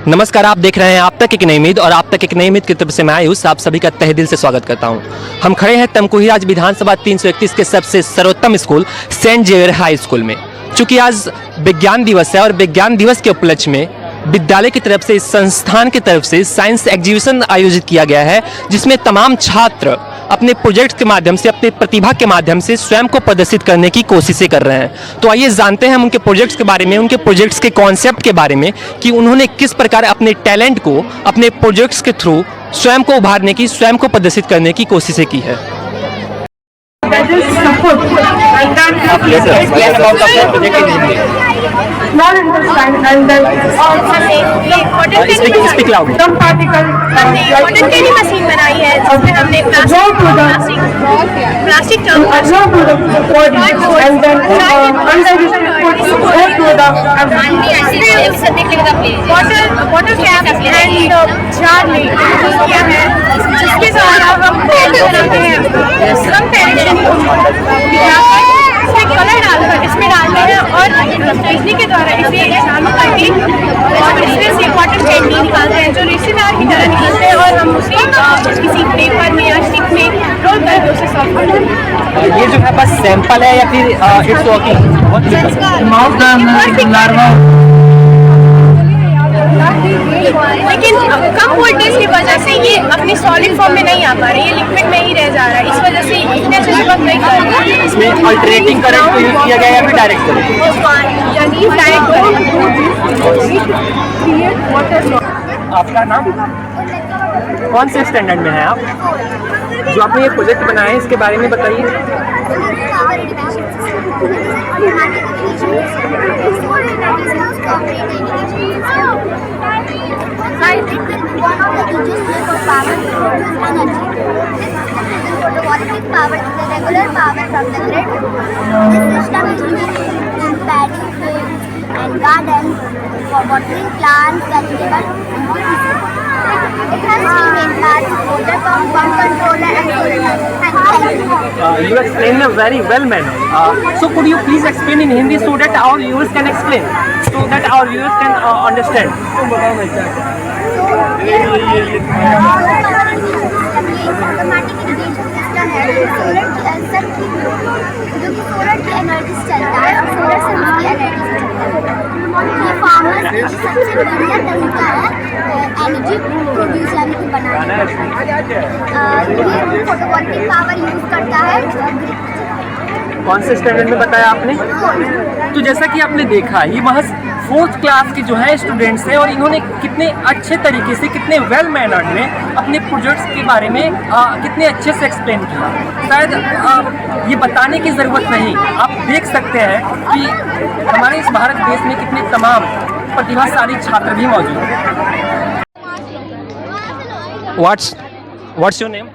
नमस्कार, आप देख रहे हैं आप तक एक नई उम्मीद और आप तक एक नई उम्मीद की तरफ से मैं आयुष आप सभी का तहे दिल से स्वागत करता हूं। हम खड़े हैं तमकुही आज विधानसभा 331 के सबसे सर्वोत्तम school Saint Xavier high school में। चूंकि आज विज्ञान दिवस है और विज्ञान दिवस के उपलक्ष्य में विद्यालय की तरफ से, इस संस्थान की तरफ से साइंस एग्जीबिशन आयोजित किया गया है, जिसमें तमाम छात्र अपने प्रोजेक्ट के माध्यम से, अपने प्रतिभा के माध्यम से स्वयं को प्रदर्शित करने की कोशिशें कर रहे हैं। तो आइए जानते हैं हम उनके प्रोजेक्ट्स के बारे में, उनके प्रोजेक्ट्स के कॉन्सेप्ट के बारे में कि उन्होंने किस प्रकार अपने टैलेंट को अपने प्रोजेक्ट्स के थ्रू स्वयं को उभारने की, स्वयं को प्रदर्शित करने की कोशिशें की है। Small intestine and then Speak loud. some particle cotton candy machine बनाई है जिसमें हमने plastic term absorb to the body and then under this food go to the water cap and jar में यूज किया है, जिसके द्वारा हम बनाते हैं कम टेंशन इसमें कलर डालकर इसमें डालते हैं और बिजली के द्वारा इसे चालू करके और इसमें से कॉटन कैंडी निकालते हैं जो रेशेदार की तरह निकलते हैं और हम उसे किसी पेपर में या स्टिक में रोल करके उसे सर्व करते हैं। ये जो है बस सैंपल है या फिर इट्स लेकिन कम वोल्टेज की वजह से ये अपनी सॉलिड फॉर्म में नहीं आ पा रही है, लिक्विड में ही रह जा रहा है। इस वजह से इतने अच्छे से वर्क नहीं कर रहा है। इसमें अल्टरनेटिंग करंट को यूज किया गया या फिर डायरेक्ट करंट? यानी डायरेक्ट। आपका नाम? कौन से स्टैंडर्ड में है आप? जो आपने ये प्रोजेक्ट बनाया है इसके बारे में बताइए। I think that one of the teachers use of power to produce energy. This is photovoltaic power is the regular power from the grid. This system is used in paddy fields and gardens for watering plants, vegetables, and trees. It has three main parts: motor pump, pump controller, and solar panel. You explained very well, man. So could you please explain in Hindi so that our viewers can explain, so that our viewers can understand? Automatic irrigation system है जो कि solar की energy से चलता है और solar से उसकी एनर्जी से चलता है। ये फार्मर्स की सबसे बढ़िया तरीका है एनर्जी प्रोड्यूस यानी कि बनाने का। ये फोटोवोल्टिक पावर यूज करता है। कौन से स्टैंडर्ड में बताया आपने? तो जैसा कि आपने देखा, ये महज 4th क्लास के जो है स्टूडेंट्स हैं और इन्होंने कितने अच्छे तरीके से, कितने वेल मैनर्ड में अपने प्रोजेक्ट्स के बारे में कितने अच्छे से एक्सप्लेन किया। शायद ये बताने की ज़रूरत नहीं, आप देख सकते हैं कि हमारे इस भारत देश में कितने तमाम प्रतिभाशाली छात्र भी मौजूद हैं। What's your name?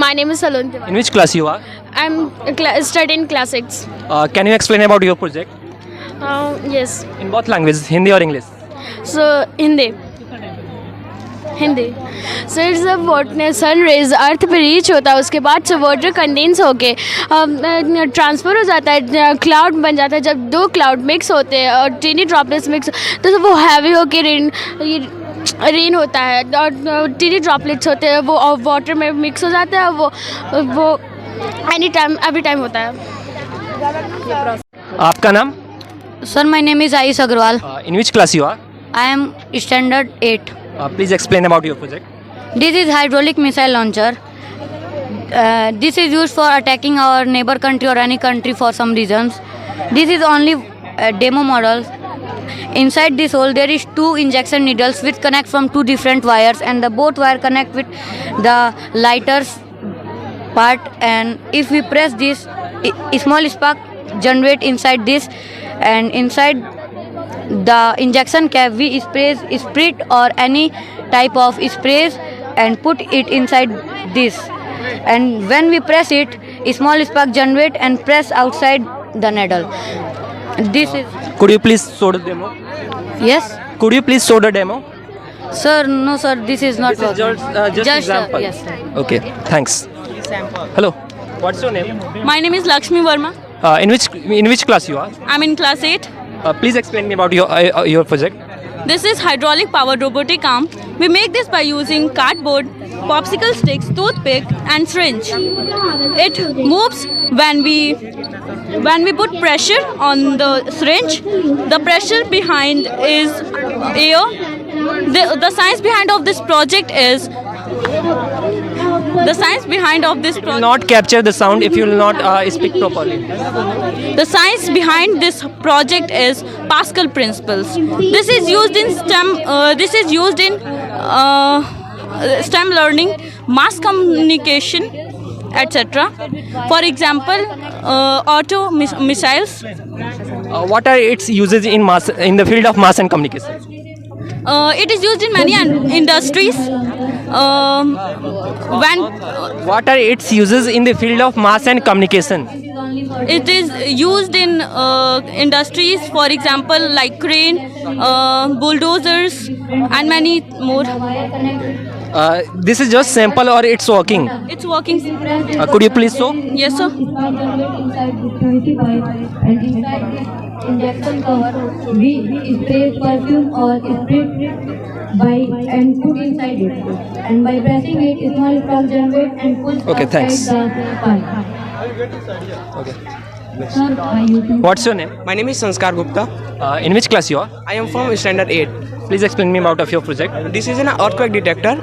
My name is Salon Tiwari. In which class you are? I'm studying class 6. Can you explain about your project? Yes. In both languages, Hindi or English? So Hindi. So it's a water sun rays अर्थ पे reach होता है, उसके बाद से water condense होके transfer हो जाता है, क्लाउड बन जाता है। जब दो क्लाउड मिक्स होते हैं और टीनी ड्रॉपलेट्स मिक्स तो वो हैवी होके रेन होता है और टीनी ड्रॉपलेट्स होते हैं, वो वाटर में मिक्स हो जाता है। वो एनी टाइम एवरी टाइम होता है। आपका नाम? Sir, my name is Ayush Agrawal. In which class you are? I am standard 8. Please explain about your project. This is hydraulic missile launcher. This is used for attacking our neighbor country or any country for some reasons. This is only a demo model. Inside this hole there is 2 injection needles which connect from 2 different wires, and the both wire connect with the lighters part, and if we press this, a small spark generate inside this, and inside the injection cap we sprit or any type of sprays and put it inside this, and when we press it, a small spark generate and press outside the needle. This is. Could you please show the demo? Yes. Could you please show the demo? Sir, no sir, this is not This is working. just example. Yes sir. Okay, thanks. Hello, what's your name? My name is Lakshmi Verma. In which class you are? I'm in class 8. Please explain me about your project. This is hydraulic powered robotic arm. We make this by using cardboard, popsicle sticks, toothpick and syringe. It moves when we put pressure on the syringe. The pressure behind is air. The science behind of this project is Will not capture the sound if you will not speak properly. The science behind this project is Pascal principles. This is used in STEM learning, mass communication, etc. For example, auto missiles. What are its uses in the field of mass and communication? It is used in many industries. What are its uses in the field of mass and communication? It is used in industries, for example, like crane, bulldozers, and many more. This is just sample or it's working? It's working. Could you please show? Yes, sir. Injection cover, we spray perfume or spray and put inside it, and by pressing it, small spark generate and push Okay, thanks. outside the pipe. What's your name? My name is Sanskar Gupta. In which class you are? I am from standard 8. Please explain me about of your project. This is an earthquake detector.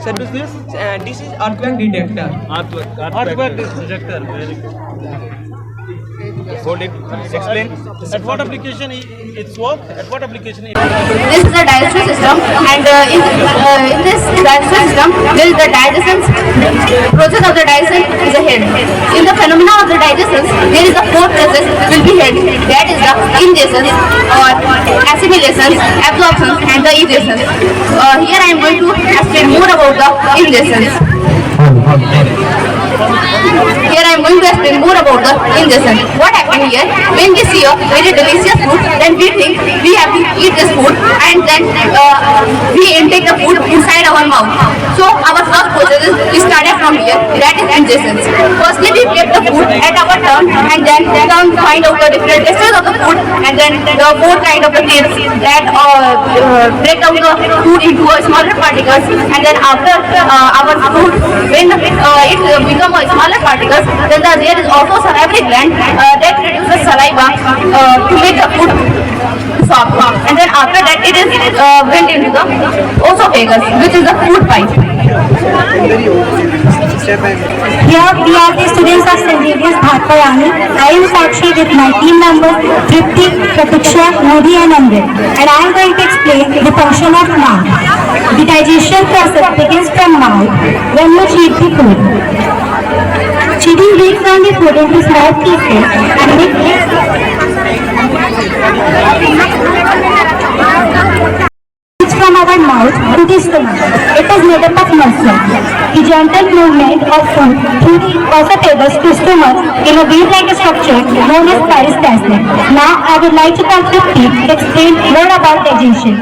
Sir, this is earthquake detector. Earthquake detector. Very good. Hold it. Explain. At what application it's work? At what application it? This is a digestion system, and in this digestion system, there is the digestion process of the digestion is a head. In the phenomena of the digestion, there is a fourth process will be head. That is the ingestion or assimilation, absorption, and the egestion. Here I am going to explain more about the ingestion. Here I am going to explain more about the ingestion. What happened here? When we see a very delicious food, then we think we have to eat this food, and then we intake the food inside our mouth. So our first process is started from here. That is ingestion. Firstly, we take the food at our turn, and then find out the different tastes of the food, and then the four kind of the tips that break down the food into smaller particles, and then after our food, when it becomes a smaller particles, then there is also salivary gland that produces saliva to make the food soft, and then after that it is went into the esophagus, which is the food pipe. Here we are the students of St. Xavier's Bhatpayani. I am Sakshi with my team members Tripti, Pratiksha, Modi and Amrit, and I am going to explain the function of mouth. The digestion process begins from mouth when you chew the food. Chewing breaks down the food into small pieces and it's from our mouth to the stomach. It is made up of muscle. The gentle movement of food through the esophagus to stomach in a wave-like structure known as peristalsis. Now I would like to come to explain more about digestion.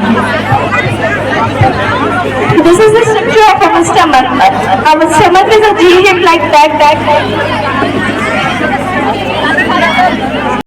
This is the structure of our stomach. Our stomach is a G-shaped like that.